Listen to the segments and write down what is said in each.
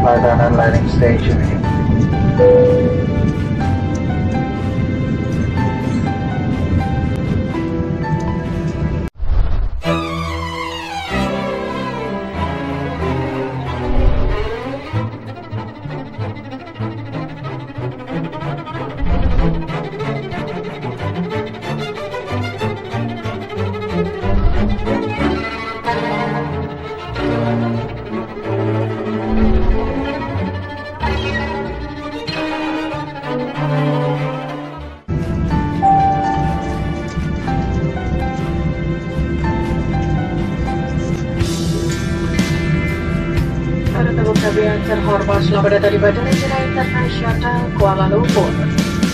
Padanan Landing Station. Para tamu-tamu yang terhormat, selamat datang di Bandara Internasional Kuala Lumpur.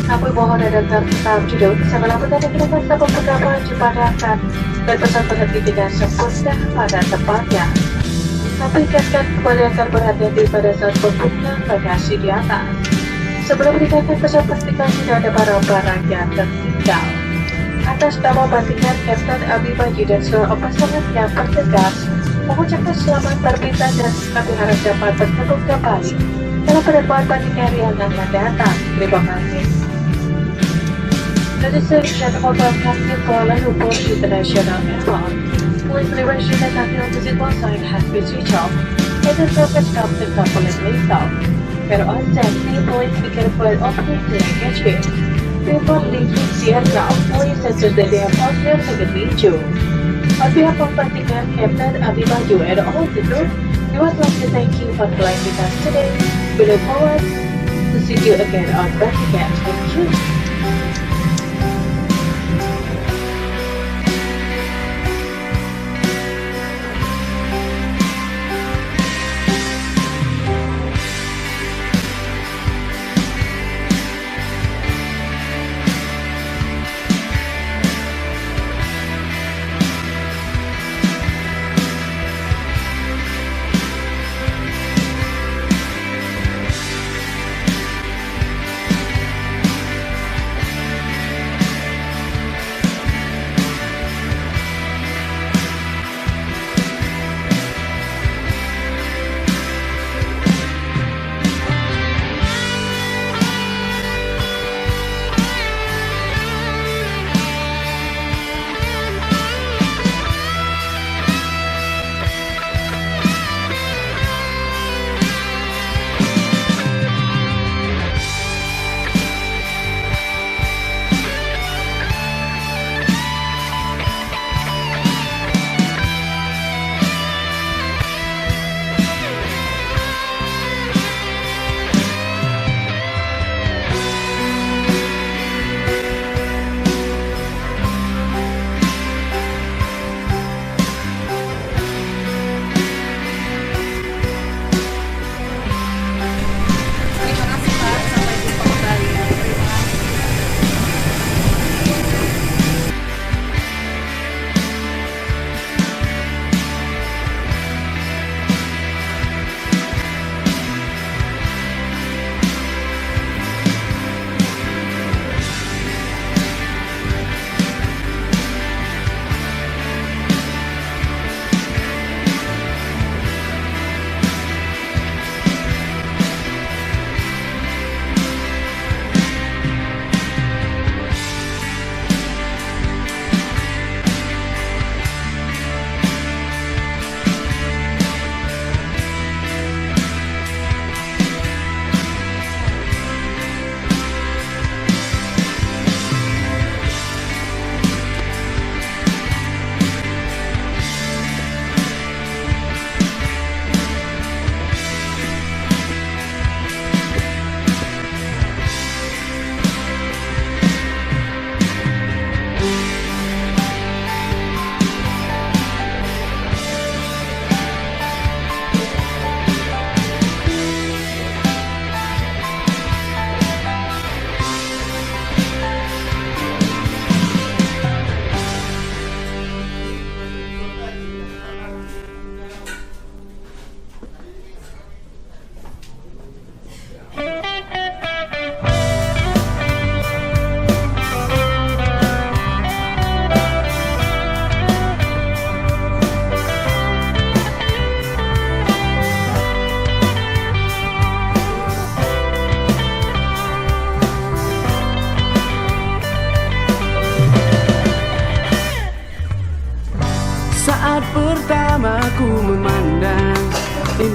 Kami mohon Anda tetap duduk sambil lamputan yang kita pasang beberapa dipadamkan dan pesan berhenti tidak sempurna pada tempatnya. Kami ingatkan kepada yang berhati-hati pada saat membuka bagasi di atas. Sebelum meninggalkan pesawat, pastikan tidak ada barang-barang yang tertinggal. Atas nama Batingan Kapten Abibaji dan seluruh pasangan yang bertugas, mengucapkan selamat berpisah dan kami harap dapat bertemu kembali dalam penerbangan Batingan yang akan datang. Terima kasih. Ladies and gentlemen, welcome to Kuala Lumpur International Airport. Please reservation that the opposite wall sign has been switched off and the surface stop is completely stop. For all safety, please be careful when opening the luggage bin. Before leaving the aircraft, please ensure that the airport is secondly due. On behalf of Batingan Kapten Abibaju and all the crew, we would like to thank you for flying with us today. We look forward to see you again on Batingan. Thank you.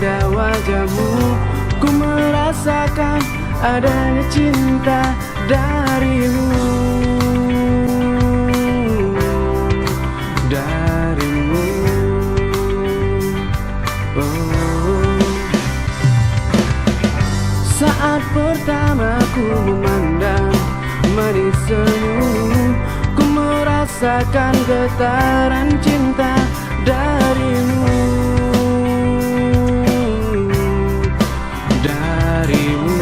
indah wajahmu, ku merasakan adanya cinta darimu. Darimu, oh. Saat pertama ku memandang manis senyummu, ku merasakan getaran cinta darimu. Darimu,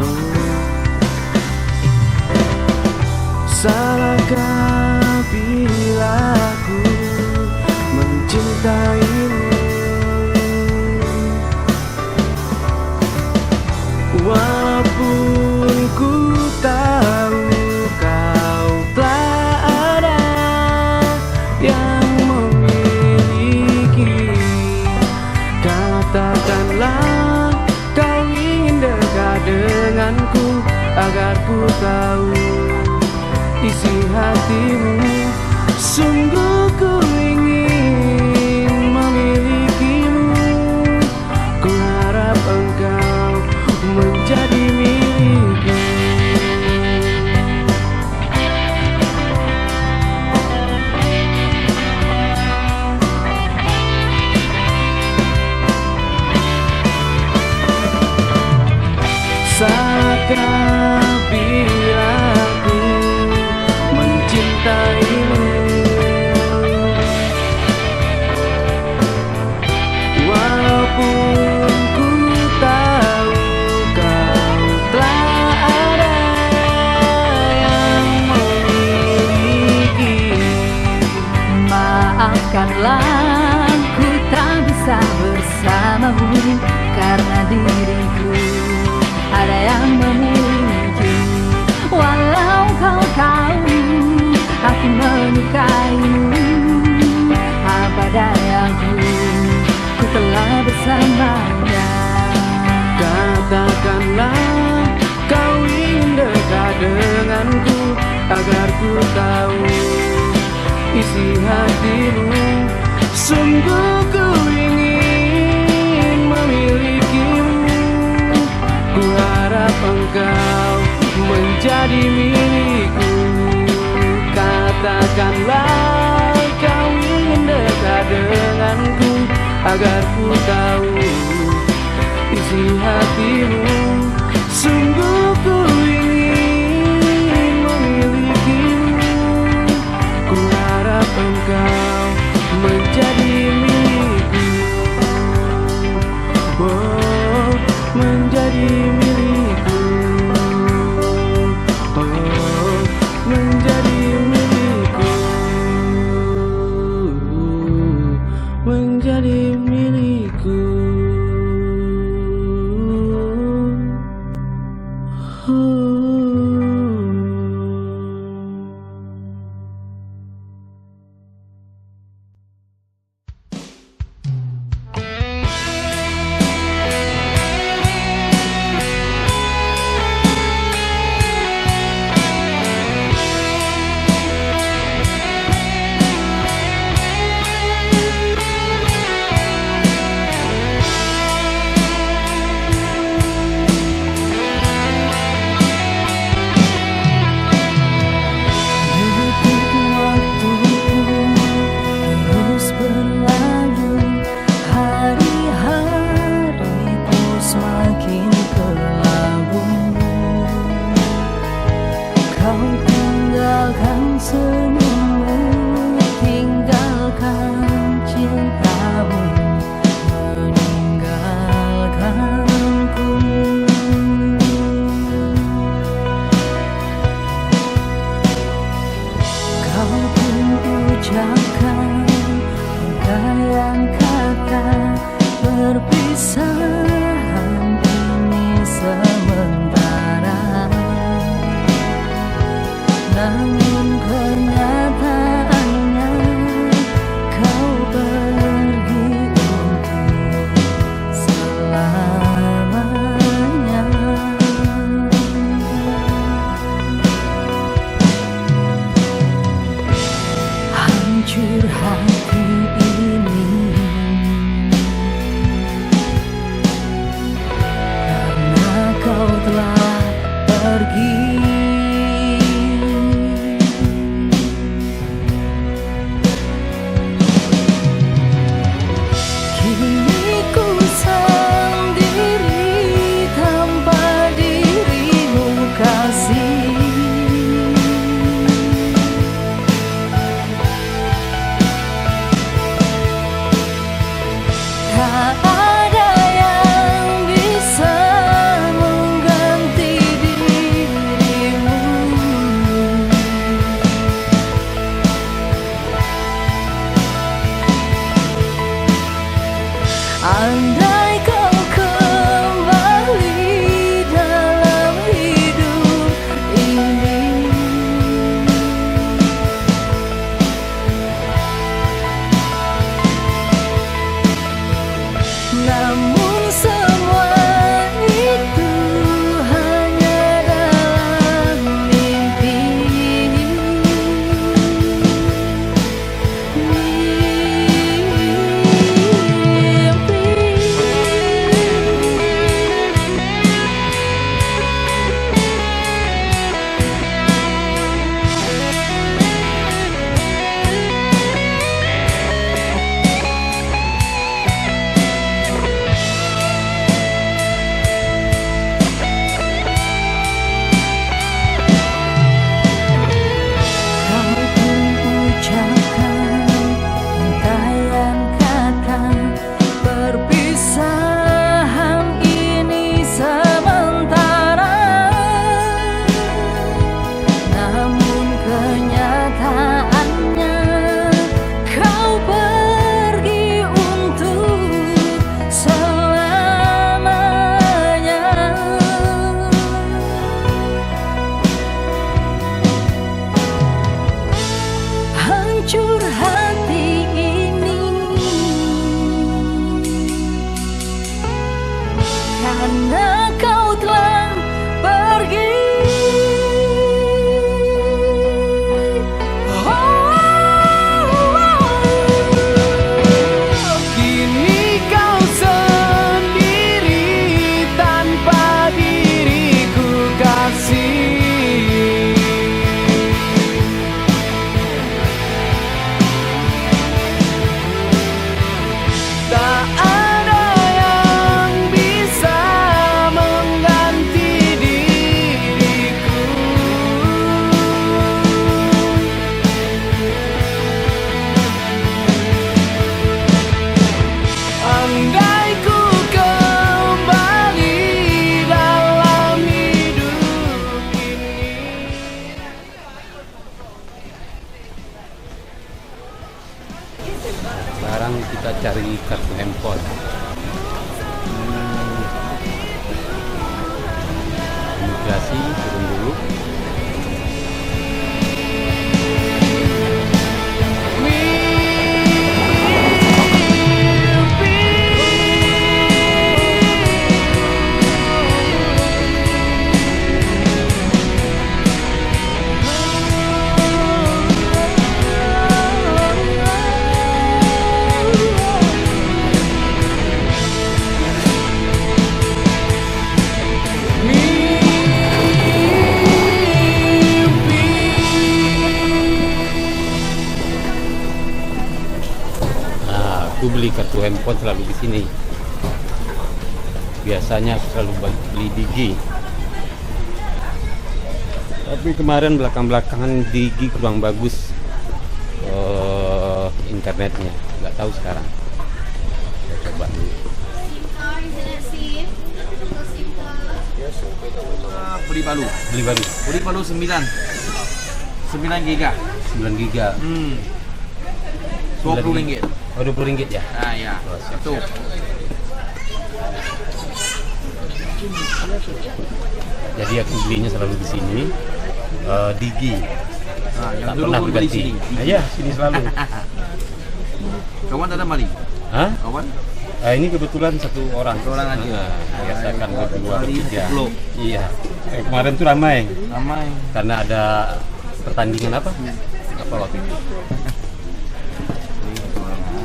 oh. Salahkah bila ku mencintaimu, walaupun ku tahu kau telah ada yang memiliki. Katakanlah kau ingin dekat denganku, agar ku tahu isi hatimu. Sungguh ku ingin memilikimu, ku harap engkau menjadi milikku. Salahkah bila ku mencintaimu, walaupun ku tahu kau telah ada yang memiliki. Maafkanlah ku tak bisa bersamamu, karena diriku ada yang memiliki. Walau kau tahu aku menyukaimu, apa dayaku, ku telah bersamanya. Katakanlah kau ingin dekat denganku, agar ku tahu isi hatimu. Sungguh ku ingin memilikimu, ku harap engkau menjadi milikku. Katakanlah kau ingin dekat denganku, agar ku tahu isi hatimu. Sungguh ku ingin memilikimu, ku harap engkau menjadi milikku. Oh, menjadi milikku. Oh, menjadi milikku. Menjadi milikku. Tak ada yang bisa mengganti dirimu. Andai kau kembali dalam hidup ini, namun semua itu hanya dalam mimpi. Kau pun ucapkan rangkaian kata, perpisahan ini sementara. Namun kenyataannya kau pergi untuk selamanya. Hancur hati ini karena kau telah pergi. Kini kau sendiri tanpa diriku kasih. Tak ada yang bisa mengganti diriku. Andai ku kembali dalam hidup ini. Sekarang kita cari kartu handphone. Imigrasi turun dulu. Aku beli kartu handphone selalu di sini. Biasanya aku selalu beli Digi. Tapi kemarin belakang-belakangan Digi kurang bagus internetnya. Nggak tahu sekarang. Saya coba dulu. Beli baru. Beli baru Beli baru 9 giga. 9 giga. 20 ringgit. Oh, 20 ringgit ya? Ah ya. Oh, siap, Satu. siap. Jadi aku belinya selalu di sini. Digi. Ah, yang Tak dulu pernah pun beli berganti. sini. Ah, ya, sini selalu. Kawan tak ada mali? Hah? Kawan? Ini kebetulan satu orang. Satu orang aja. Biasa kan berdua Kali bertiga. 10. Iya. Kemarin tuh ramai Ramai. karena ada pertandingan apa? Apa waktu itu?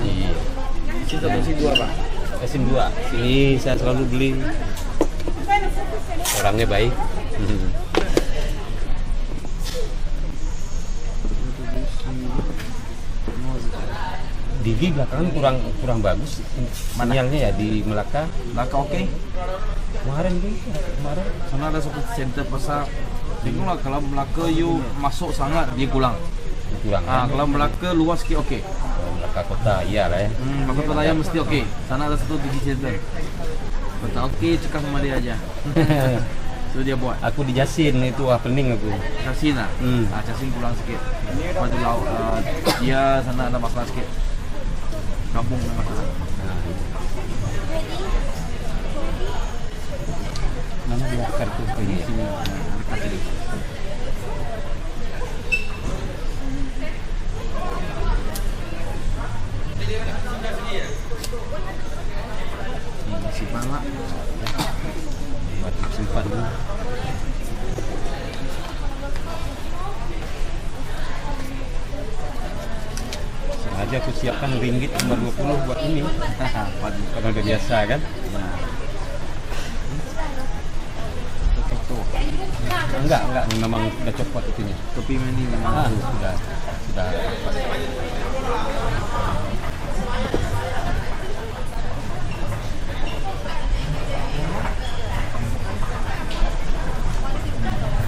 Iya. Cinta bersih dua, Pak. SIM 2. Sini saya selalu beli. Orangnya baik. Digi belakangan kurang bagus sinyalnya ya di Melaka. Melaka oke. Kemarin Sana ada satu center pasar. Tengoklah kalau Melaka you masuk sangat dia kurang. kurang. Ah, kalau Melaka luas sikit oke. Melaka ke kota, iyalah ya. Kota Raya mesti oke. Sana ada satu digital center. Kota oke, cekap sama dia aja. Itu dia buat. Aku di Jasin itu pening aku. Casin lah. Casin pulang sikit. Lepas tu laut, dia sana ada masalah sikit. Kampung ada masalah. Mana dia kartu ini? Sini, dekat sini. Simpan lah. Buat simpan dulu. Sengaja aku siapkan ringgit cuma 20 buat ini. Karena udah biasa kan. Enggak, memang sudah copot itunya. Topi ini memang Sudah dapat.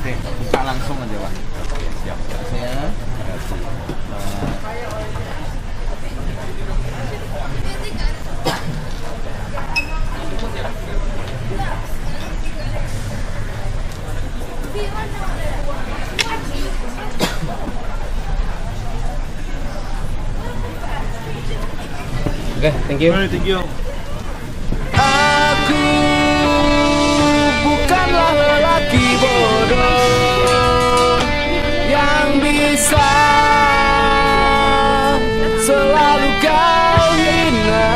Oke, buka langsung aja Pak. Siap. Saya Oke, thank you. thank you. Aku bukanlah lelaki bodoh yang bisa selalu kau hina.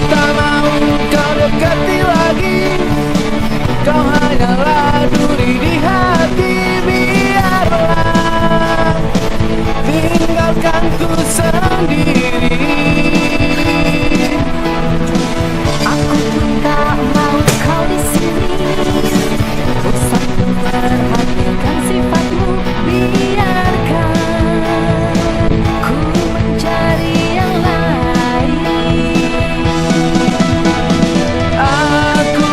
Tak mau kau dekati lagi, kau hanyalah duri di hati. Biarlah tinggalkan ku sendiri. Aku pun tak mau kau di sini. Usah memperhatikan sifatmu, biarkan ku mencari yang lain. Aku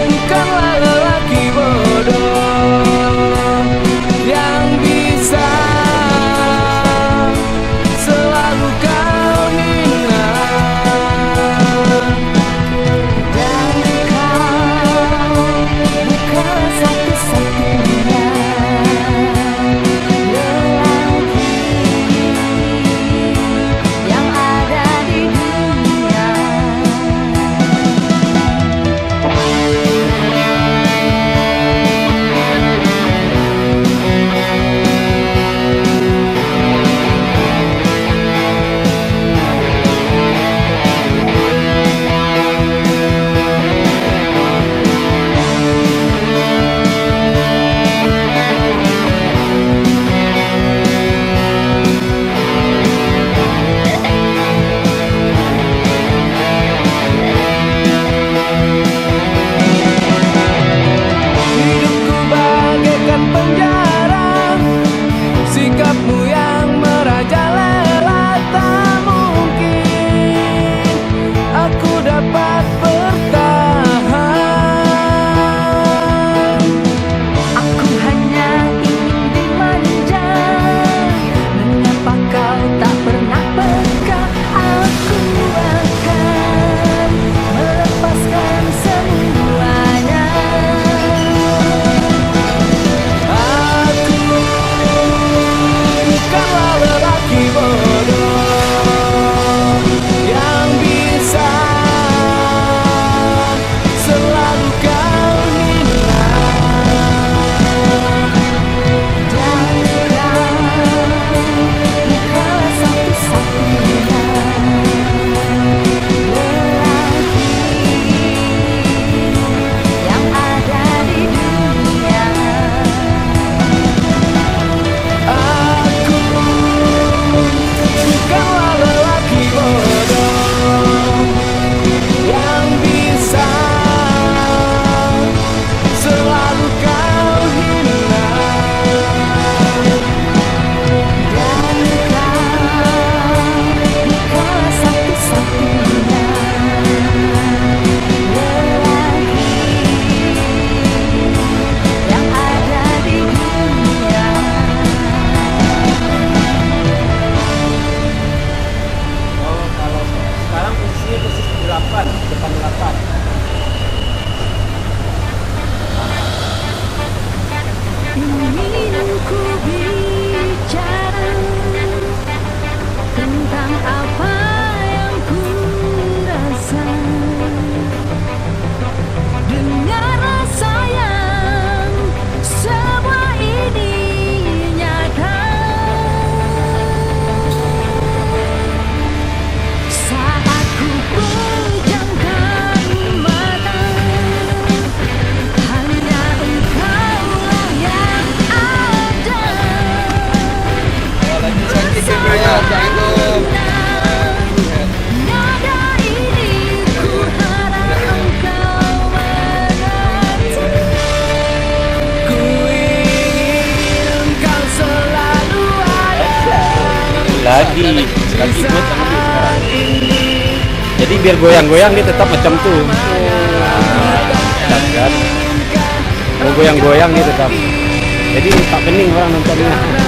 bukanlah lelaki bodoh yang bisa Nada ini ku harap engkau mengerti. Ku ingin kau selalu ada lagi buat sekarang. Jadi biar goyang-goyang dia tetap macam tuh. Kan. Mau goyang-goyang dia tetap. Jadi tak pening orang nontonnya.